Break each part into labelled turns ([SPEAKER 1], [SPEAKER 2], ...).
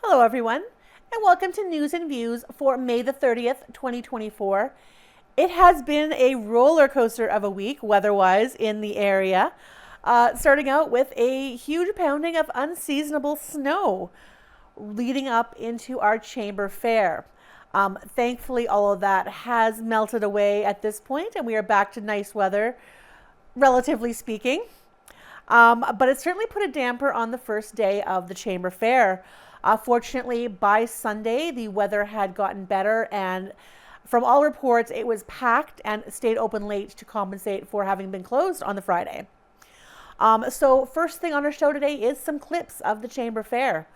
[SPEAKER 1] Hello, everyone, and welcome to News and Views for May the 30th, 2024. It has been a roller coaster of a week, weather-wise, in the area, starting out with a huge pounding of unseasonable snow leading up into our Chamber Fair. Thankfully, all of that has melted away at this point, and we are back to nice weather, relatively speaking. But it certainly put a damper on the first day of the Chamber Fair. Fortunately, by Sunday, the weather had gotten better, and from all reports, it was packed and stayed open late to compensate for having been closed on the Friday. So first thing on our show today is some clips of the Chamber Fair.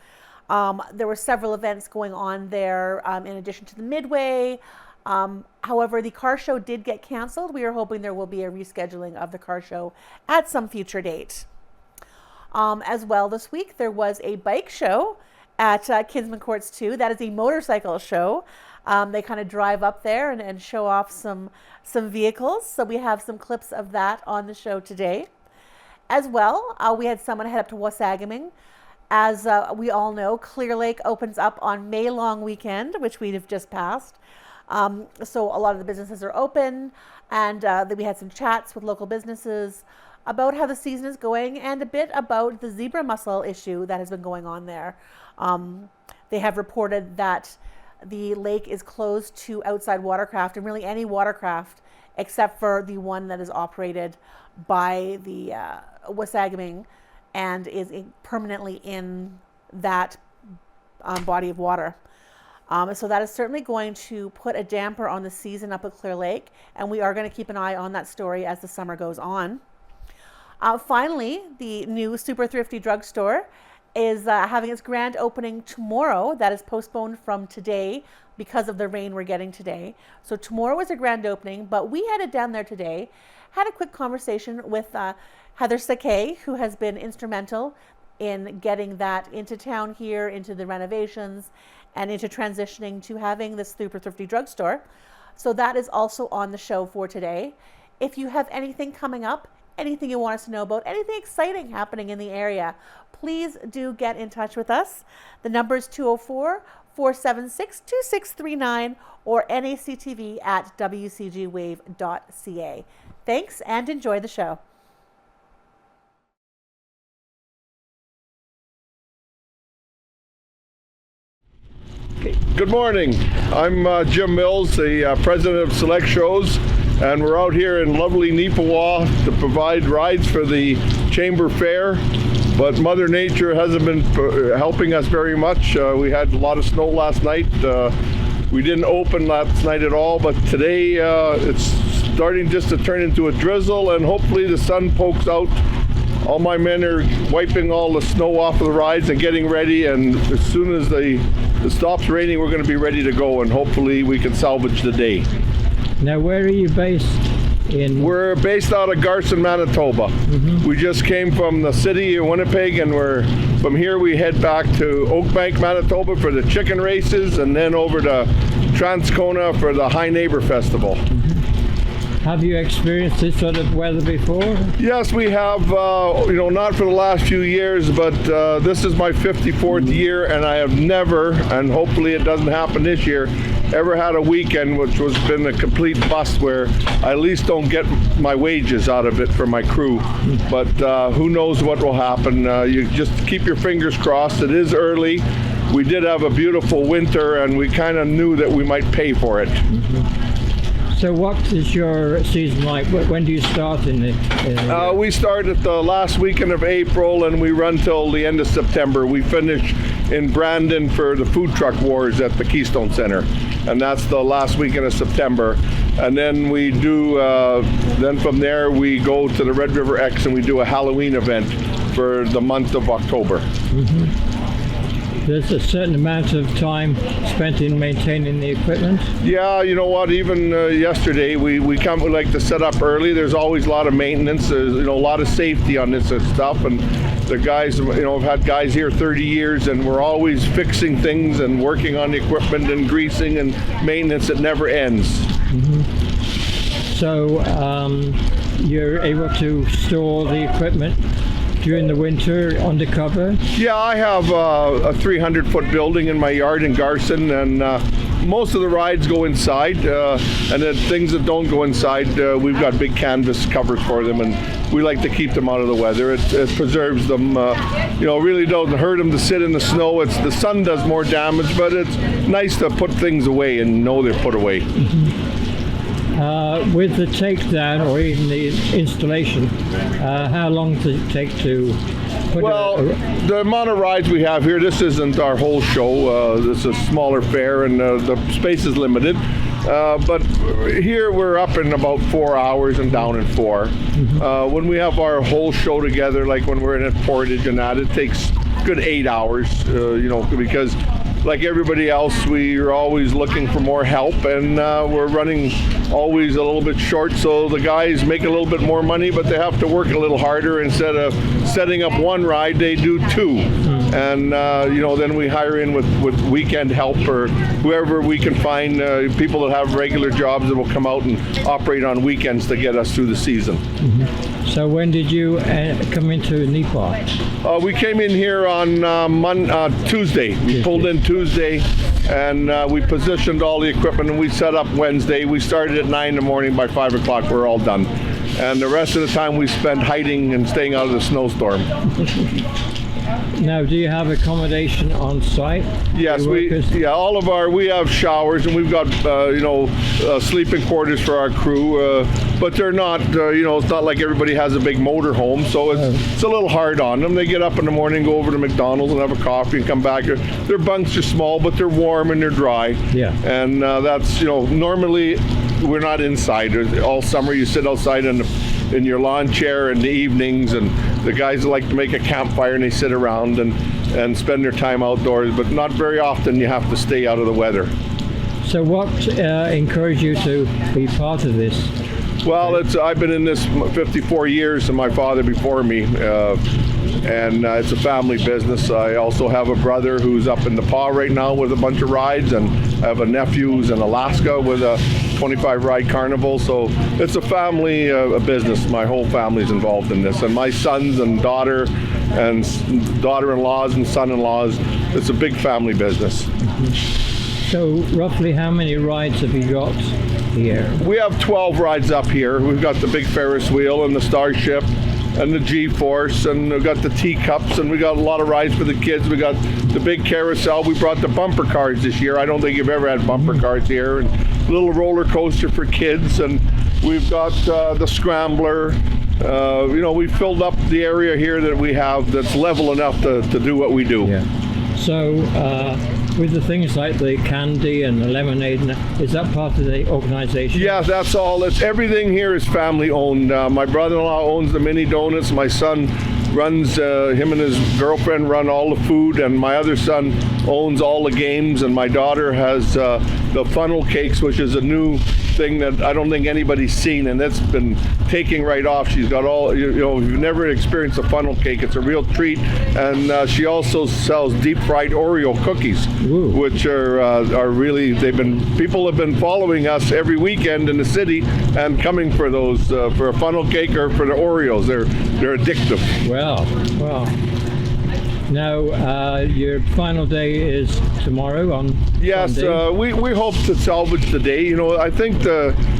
[SPEAKER 1] There were several events going on there in addition to the Midway. However, the car show did get canceled. We are hoping there will be a rescheduling of the car show at some future date. As well, this week, there was a bike show at Kinsman Courts 2. That is a motorcycle show. They kind of drive up there and show off some vehicles. So we have some clips of that on the show today. As well, we had someone head up to Wasagaming. As we all know, Clear Lake opens up on May long weekend, which we have just passed. So a lot of the businesses are open, and then we had some chats with local businesses about how the season is going and a bit about the zebra mussel issue that has been going on there. They have reported that the lake is closed to outside watercraft and really any watercraft except for the one that is operated by the Wasagaming and is permanently in that body of water. So that is certainly going to put a damper on the season up at Clear Lake, and we are going to keep an eye on that story as the summer goes on. Finally, the new Super Thrifty drugstore is having its grand opening tomorrow. That is postponed from today because of the rain we're getting today. So tomorrow is a grand opening, but we headed down there today, had a quick conversation with Heather Sakay, who has been instrumental in getting that into town here, into the renovations, and into transitioning to having this Super Thrifty drugstore. So that is also on the show for today. If you have anything coming up, anything you want us to know about, anything exciting happening in the area, please do get in touch with us. The number is 204-476-2639 or nactv at wcgwave.ca. Thanks and enjoy the show.
[SPEAKER 2] Good morning. I'm Jim Mills, the president of Select Shows, and we're out here in lovely Neepawa to provide rides for the Chamber Fair. But Mother Nature hasn't been helping us very much. We had a lot of snow last night. We didn't open last night at all, but today it's starting just to turn into a drizzle, and hopefully the sun pokes out. All my men are wiping all the snow off of the rides and getting ready, and as soon as it stops raining, we're going to be ready to go, and hopefully we can salvage the day.
[SPEAKER 3] Now, where are you based in?
[SPEAKER 2] We're based out of Garson, Manitoba. Mm-hmm. We just came from the city of Winnipeg, and from here we head back to Oakbank, Manitoba for the chicken races, and then over to Transcona for the High Neighbor Festival.
[SPEAKER 3] Mm-hmm. Have you experienced this sort of weather before?
[SPEAKER 2] Yes, we have, not for the last few years, but this is my 54th year, and I have never, and hopefully it doesn't happen this year, ever had a weekend which has been a complete bust where I at least don't get my wages out of it for my crew. But who knows what will happen. You just keep your fingers crossed. It is early. We did have a beautiful winter, and we kind of knew that we might pay for it.
[SPEAKER 3] Mm-hmm. So what is your season like? When do you start in the
[SPEAKER 2] we start at the last weekend of April, and we run till the end of September. We finish in Brandon for the Food Truck Wars at the Keystone Center, and that's the last weekend of September. And then we do, then from there we go to the Red River X and we do a Halloween event for the month of October.
[SPEAKER 3] Mm-hmm. There's a certain amount of time spent in maintaining the equipment?
[SPEAKER 2] Yeah, you know what, even yesterday we like to set up early. There's always a lot of maintenance, there's a lot of safety on this stuff, and the guys, I've had guys here 30 years, and we're always fixing things and working on the equipment and greasing and maintenance. It never ends.
[SPEAKER 3] Mm-hmm. So you're able to store the equipment during the winter undercover?
[SPEAKER 2] Yeah, I have a 300-foot building in my yard in Garson, and most of the rides go inside, and then things that don't go inside, we've got big canvas covers for them, and we like to keep them out of the weather. It preserves them, really doesn't hurt them to sit in the snow. The sun does more damage, but it's nice to put things away and know they're put away.
[SPEAKER 3] With the takedown or even the installation, how long does it take to put
[SPEAKER 2] the amount of rides we have here, this isn't our whole show. This is a smaller fair, and the space is limited. But here we're up in about 4 hours and down in 4. When we have our whole show together, like when we're in at Portage and that, it takes good 8 hours, because like everybody else, we are always looking for more help, and we're running always a little bit short, so the guys make a little bit more money, but they have to work a little harder. Instead of setting up one ride, they do 2. And then we hire in with weekend help or whoever we can find, people that have regular jobs that will come out and operate on weekends to get us through the season.
[SPEAKER 3] So when did you come into Neepawa?
[SPEAKER 2] We came in here on Tuesday. We pulled in Tuesday, and we positioned all the equipment, and we set up Wednesday. We started at 9 in the morning. By 5 o'clock, we're all done. And the rest of the time we spent hiding and staying out of the snowstorm.
[SPEAKER 3] Now, do you have accommodation on site?
[SPEAKER 2] Yes, we have showers, and we've got sleeping quarters for our crew, but they're not it's not like everybody has a big motor home, so it's a little hard on them. They get up in the morning, go over to McDonald's and have a coffee and come back. Their bunks are small, but they're warm and they're dry.
[SPEAKER 3] Yeah.
[SPEAKER 2] And that's normally we're not inside all summer. You sit outside in your lawn chair in the evenings, and the guys like to make a campfire and they sit around and spend their time outdoors, but not very often you have to stay out of the weather.
[SPEAKER 3] So what encouraged you to be part of this?
[SPEAKER 2] Well, I've been in this 54 years, and my father before me, and it's a family business. I also have a brother who's up in Neepawa right now with a bunch of rides, and I have a nephew who's in Alaska with a 25-ride carnival. So it's a family business. My whole family's involved in this, and my sons and daughter and daughter-in-laws and son-in-laws. It's a big family business.
[SPEAKER 3] So roughly how many rides have you got here? We
[SPEAKER 2] have 12 rides up here. We've got the big Ferris wheel and the Starship and the G-Force, and we've got the teacups, and we got a lot of rides for the kids. We got the big carousel. We brought the bumper cars this year. I don't think you've ever had bumper cars here. And a little roller coaster for kids, and we've got the Scrambler. We filled up the area here that we have that's level enough to do what we do.
[SPEAKER 3] Yeah. So with the things like the candy and the lemonade, is that part of the organization?
[SPEAKER 2] Yeah, that's all. Everything here is family owned. My brother-in-law owns the mini donuts. My son runs, him and his girlfriend run all the food, and my other son owns all the games, and my daughter has the funnel cakes, which is a new thing that I don't think anybody's seen, and that's been taking right off. She's got all, if you've never experienced a funnel cake, it's a real treat. And she also sells deep fried Oreo cookies, which are really, people have been following us every weekend in the city and coming for those, for a funnel cake or for the Oreos. They're addictive.
[SPEAKER 3] Well. Now, your final day is tomorrow on
[SPEAKER 2] Yes, we hope to salvage the day. I think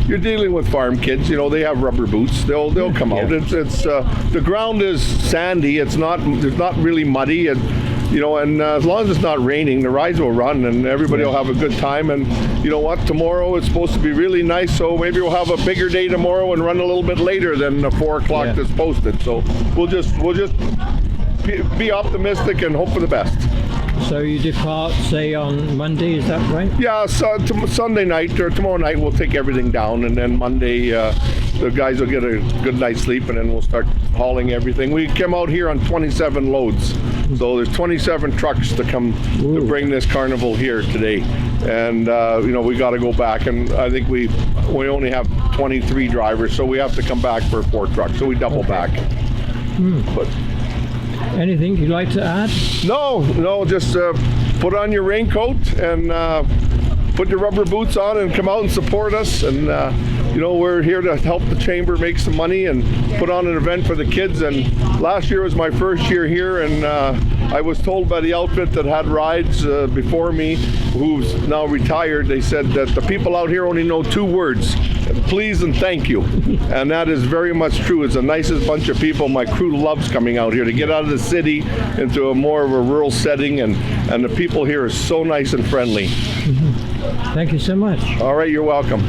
[SPEAKER 2] you're dealing with farm kids. They have rubber boots. They'll come out. It's the ground is sandy. It's not really muddy. And as long as it's not raining, the rides will run and everybody will have a good time. And you know what? Tomorrow it's supposed to be really nice, so maybe we'll have a bigger day tomorrow and run a little bit later than the 4 o'clock that's posted. So we'll just be optimistic and hope for the best.
[SPEAKER 3] So you depart, say, on Monday, is that right?
[SPEAKER 2] Yeah, so Sunday night or tomorrow night we'll take everything down, and then Monday the guys will get a good night's sleep, and then we'll start hauling everything. We came out here on 27 loads, so there's 27 trucks to come to bring this carnival here today, and we got to go back, and I think we only have 23 drivers, so we have to come back for 4 trucks, so we double back. But
[SPEAKER 3] anything you'd like to add?
[SPEAKER 2] No, just put on your raincoat and put your rubber boots on and come out and support us, and you know, we're here to help the chamber make some money and put on an event for the kids. And last year was my first year here, and I was told by the outfit that had rides before me, who's now retired, they said that the people out here only know 2 words: please and thank you. And that is very much true. It's the nicest bunch of people. My crew loves coming out here to get out of the city into a more of a rural setting, and the people here are so nice and friendly.
[SPEAKER 3] Thank you so much.
[SPEAKER 2] All right, you're welcome.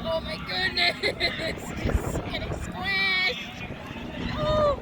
[SPEAKER 4] Oh my goodness! Just getting squished! Oh.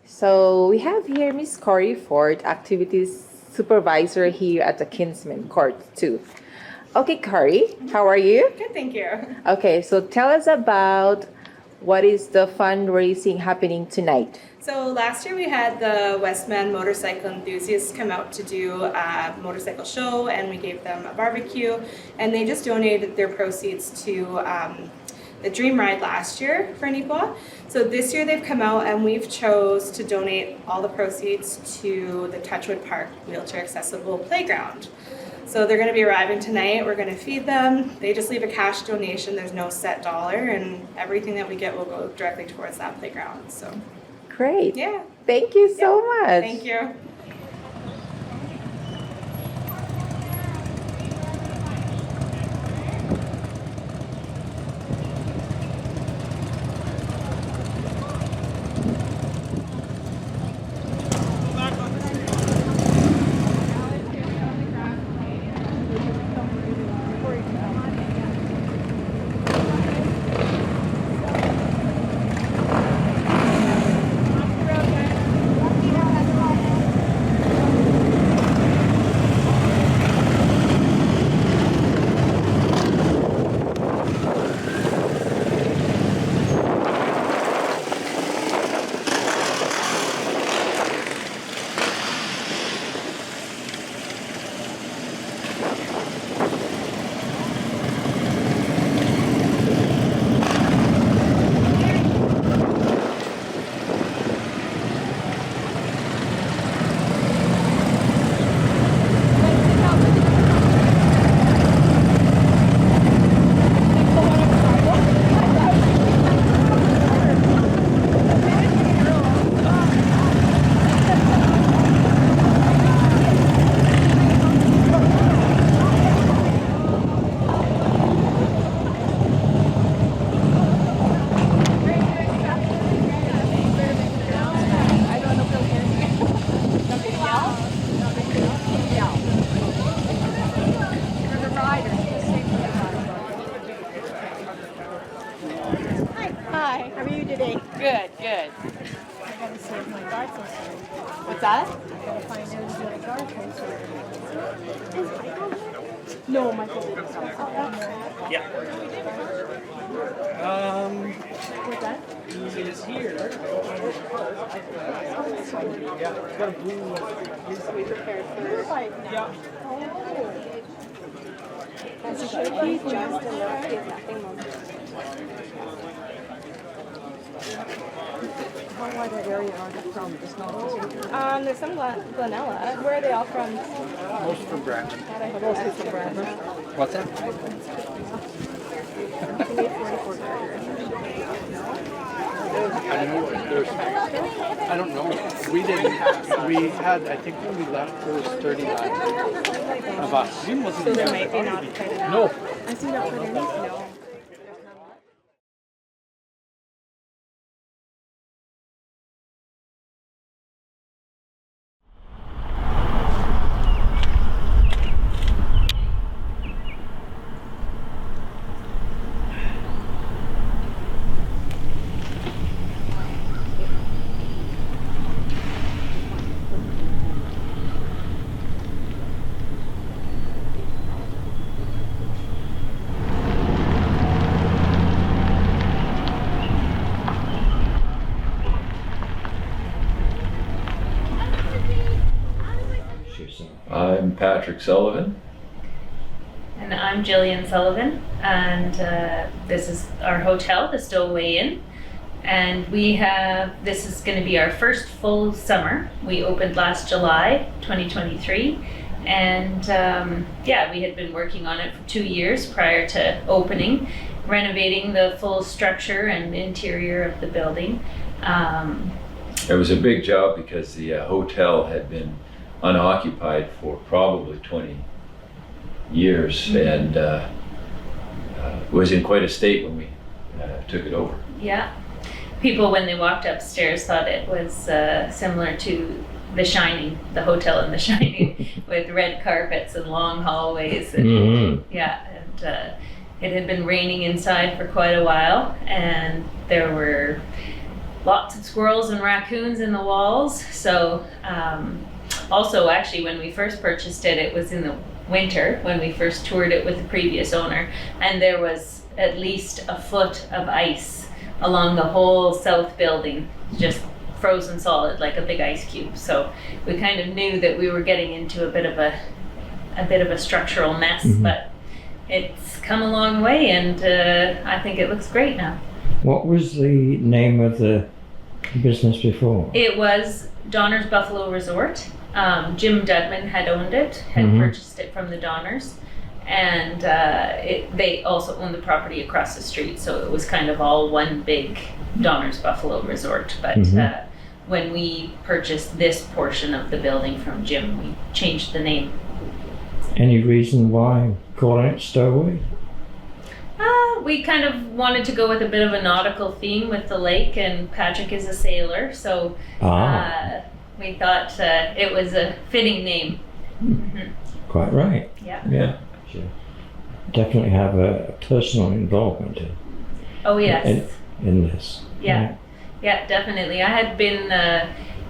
[SPEAKER 5] So we have here Miss Corey Ford, Activities Supervisor here at the Kinsman Court 2. Okay, Corey, how are you?
[SPEAKER 6] Good, thank you.
[SPEAKER 5] Okay, so tell us about what is the fundraising happening tonight.
[SPEAKER 6] So last year we had the Westman motorcycle enthusiasts come out to do a motorcycle show, and we gave them a barbecue, and they just donated their proceeds to the Dream Ride last year for Neepawa. So this year they've come out and we've chose to donate all the proceeds to the Touchwood Park wheelchair accessible playground. So they're going to be arriving tonight. We're going to feed them. They just leave a cash donation. There's no set dollar, and everything that we get will go directly towards that playground. So
[SPEAKER 5] Great.
[SPEAKER 6] yeah.
[SPEAKER 5] Thank you so much.
[SPEAKER 6] Thank you.
[SPEAKER 7] Hi, how are you today?
[SPEAKER 4] Good, good.
[SPEAKER 7] I gotta see if my guard goes through.
[SPEAKER 4] What's that?
[SPEAKER 7] I gotta find out if my guard goes through. No, Michael didn't come. Oh, that's what's that?
[SPEAKER 8] He is here.
[SPEAKER 7] We prepared for like now. Oh. As it should be just a little kid, nothing more. How wide that area are they from? Just not this one.
[SPEAKER 6] There's some Glenella. Where are they all from?
[SPEAKER 8] Most from Brandon.
[SPEAKER 7] Mostly from Brandon.
[SPEAKER 8] What's that? I don't know. I don't know. We didn't. We had. I think when we left, there was 39 of us.
[SPEAKER 6] So there might be not quite enough.
[SPEAKER 8] No.
[SPEAKER 7] I see that for them.
[SPEAKER 6] No.
[SPEAKER 9] I'm Patrick Sullivan.
[SPEAKER 10] And I'm Jillian Sullivan, and this is our hotel, the Stowaway Inn. And this is going to be our first full summer. We opened last July 2023, and we had been working on it for 2 years prior to opening, renovating the full structure and interior of the building.
[SPEAKER 9] It was a big job because the hotel had been unoccupied for probably 20 years and was in quite a state when we took it over.
[SPEAKER 10] Yeah. People, when they walked upstairs, thought it was similar to The Shining, the hotel in The Shining, with red carpets and long hallways. And, it had been raining inside for quite a while, and there were lots of squirrels and raccoons in the walls. So also, actually, when we first purchased it, it was in the winter when we first toured it with the previous owner, and there was at least a foot of ice along the whole south building, just frozen solid like a big ice cube. So we kind of knew that we were getting into a bit of a structural mess, but it's come a long way, and I think it looks great now.
[SPEAKER 3] What was the name of the business before?
[SPEAKER 10] It was Donner's Buffalo Resort. Jim Dudman had owned it, had purchased it from the Donners, and they also owned the property across the street, so it was kind of all one big Donner's Buffalo Resort. But when we purchased this portion of the building from Jim, we changed the name.
[SPEAKER 3] Any reason why calling it Stowaway?
[SPEAKER 10] We kind of wanted to go with a bit of a nautical theme with the lake, and Patrick is a sailor, so we thought it was a fitting name.
[SPEAKER 3] Quite right.
[SPEAKER 10] Yeah.
[SPEAKER 3] Sure. Definitely have a personal involvement
[SPEAKER 10] Oh yes.
[SPEAKER 3] in this.
[SPEAKER 10] Yeah, definitely. I had been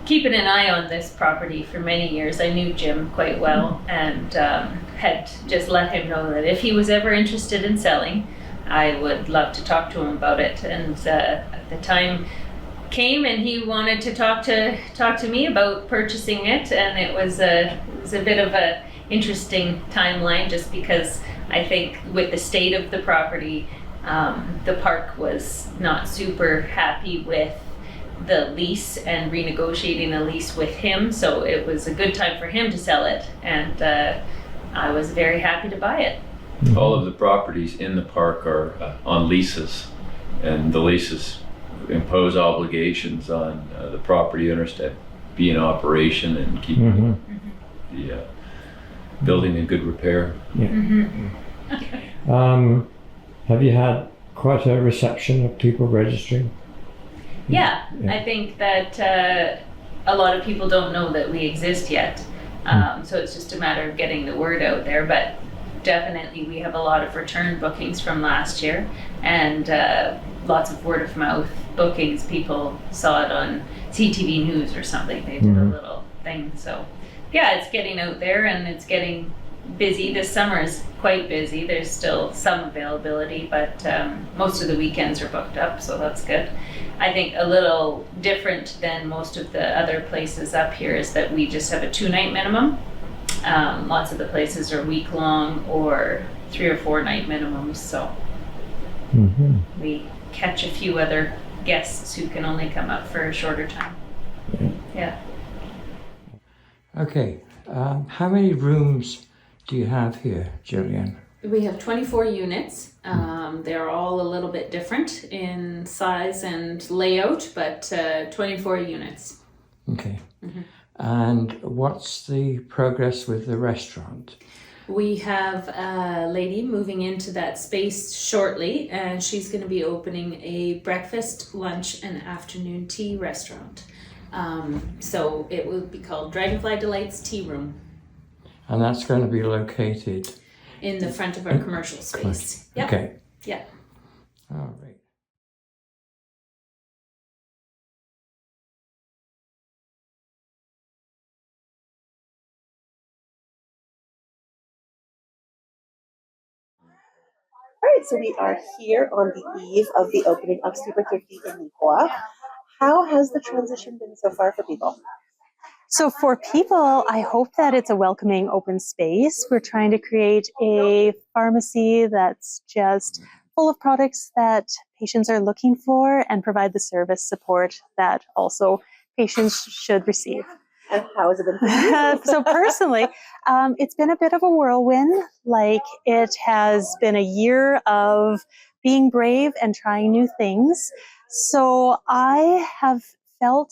[SPEAKER 10] keeping an eye on this property for many years. I knew Jim quite well, and had just let him know that if he was ever interested in selling, I would love to talk to him about it. And the time came, and he wanted to talk to me about purchasing it, and it was a bit of a interesting timeline, just because I think with the state of the property, the park was not super happy with the lease and renegotiating a lease with him, so it was a good time for him to sell it, and I was very happy to buy it.
[SPEAKER 9] All of the properties in the park are on leases, and the leases impose obligations on the property owners to be in operation and keep the building in good repair.
[SPEAKER 3] Have you had quite a reception of people registering?
[SPEAKER 10] Yeah. I think that a lot of people don't know that we exist yet, so it's just a matter of getting the word out there. But definitely we have a lot of return bookings from last year, and lots of word of mouth bookings. People saw it on CTV News or something. They did a little thing. So yeah, it's getting out there, and it's getting busy. This summer is quite busy. There's still some availability, but most of the weekends are booked up, so that's good. I think a little different than most of the other places up here is that we just have a 2-night minimum. Lots of the places are week-long or 3 or 4 night minimums, so we catch a few other guests who can only come up for a shorter time. Yeah.
[SPEAKER 3] Okay, how many rooms do you have here, Jillian?
[SPEAKER 10] We have 24 units. They're all a little bit different in size and layout, but 24 units.
[SPEAKER 3] Okay. And what's the progress with the restaurant?
[SPEAKER 10] We have a lady moving into that space shortly, and she's going to be opening a breakfast, lunch, and afternoon tea restaurant. So it will be called Dragonfly Delights Tea Room.
[SPEAKER 3] And that's going to be located
[SPEAKER 10] in the front of our commercial space. Yep.
[SPEAKER 3] Okay.
[SPEAKER 10] Yeah.
[SPEAKER 3] All right.
[SPEAKER 1] All right, so we are here on the eve of the opening of Super Thrifty in Neepawa. How has the transition been so far for people?
[SPEAKER 7] So for people, I hope that it's a welcoming open space. We're trying to create a pharmacy that's just full of products that patients are looking for and provide the service support that also patients should receive.
[SPEAKER 1] And how has it been for you?
[SPEAKER 7] So personally, it's been a bit of a whirlwind. Like, it has been a year of being brave and trying new things. So I have felt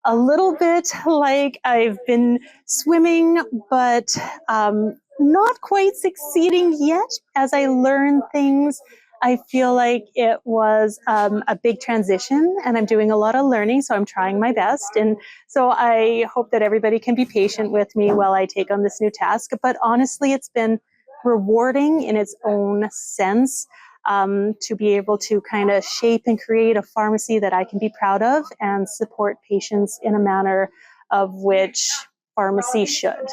[SPEAKER 7] a little bit like I've been swimming, but not quite succeeding yet. As I learn things, I feel like it was a big transition, and I'm doing a lot of learning, so I'm trying my best. And so I hope that everybody can be patient with me while I take on this new task. But honestly, it's been rewarding in its own sense. to be able to kind of shape and create a pharmacy that I can be proud of and support patients in a manner of which pharmacy should.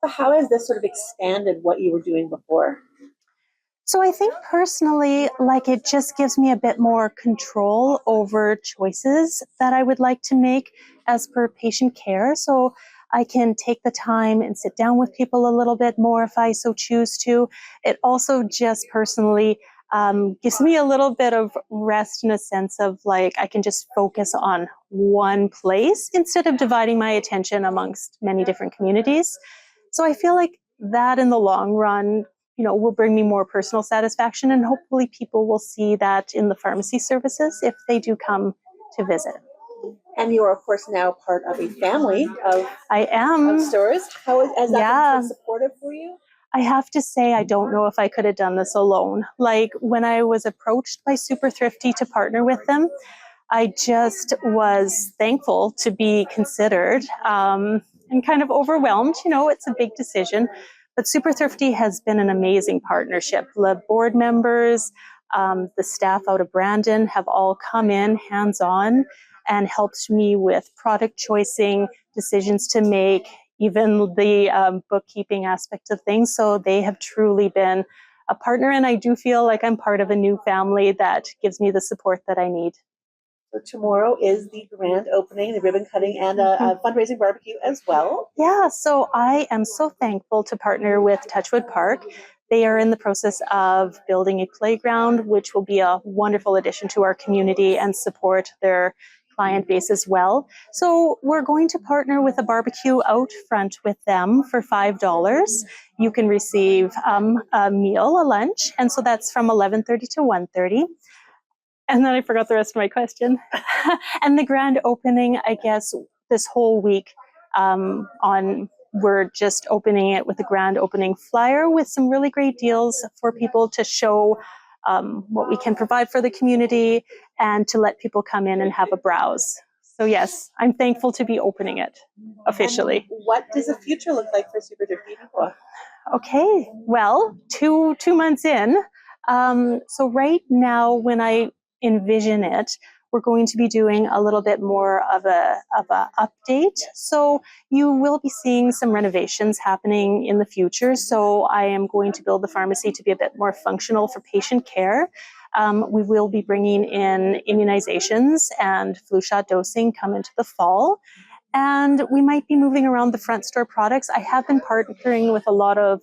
[SPEAKER 1] How has this sort of expanded what you were doing before?
[SPEAKER 7] So I think personally, like, it just gives me a bit more control over choices that I would like to make as per patient care. So I can take the time and sit down with people a little bit more if I so choose to. It also just personally gives me a little bit of rest in a sense of like I can just focus on one place instead of dividing my attention amongst many different communities. So I feel like that in the long run, will bring me more personal satisfaction, and hopefully people will see that in the pharmacy services if they do come to visit.
[SPEAKER 1] And you are, of course, now part of a family of stores. How has that been so supportive for you?
[SPEAKER 7] I have to say, I don't know if I could have done this alone. Like, when I was approached by Super Thrifty to partner with them, I just was thankful to be considered and kind of overwhelmed. It's a big decision. But Super Thrifty has been an amazing partnership. The board members, the staff out of Brandon have all come in hands-on and helped me with product choicing, decisions to make, even the bookkeeping aspect of things. So they have truly been a partner, and I do feel like I'm part of a new family that gives me the support that I need.
[SPEAKER 1] So tomorrow is the grand opening, the ribbon cutting, and a fundraising barbecue as well.
[SPEAKER 7] Yeah, so I am so thankful to partner with Touchwood Park. They are in the process of building a playground, which will be a wonderful addition to our community and support their client base as well. So we're going to partner with a barbecue out front with them for $5. You can receive a meal, a lunch, and so that's from 11:30 to 1:30. And then I forgot the rest of my question. And the grand opening, I guess, this whole week we're just opening it with a grand opening flyer with some really great deals for people to show what we can provide for the community and to let people come in and have a browse. So yes, I'm thankful to be opening it officially.
[SPEAKER 1] And what does the future look like for Super Thrifty?
[SPEAKER 7] Okay, well, two months in. So right now, when I envision it, we're going to be doing a little bit more of a update. So you will be seeing some renovations happening in the future. So I am going to build the pharmacy to be a bit more functional for patient care. We will be bringing in immunizations and flu shot dosing come into the fall. And we might be moving around the front store products. I have been partnering with a lot of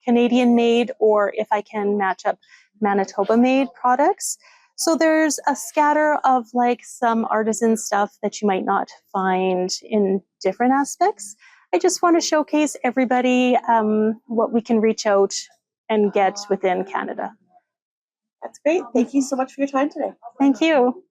[SPEAKER 7] Canadian made, or if I can match up Manitoba made products. So there's a scatter of like some artisan stuff that you might not find in different aspects. I just want to showcase everybody what we can reach out and get within Canada.
[SPEAKER 1] That's great. Thank you so much for your time today.
[SPEAKER 7] Thank you.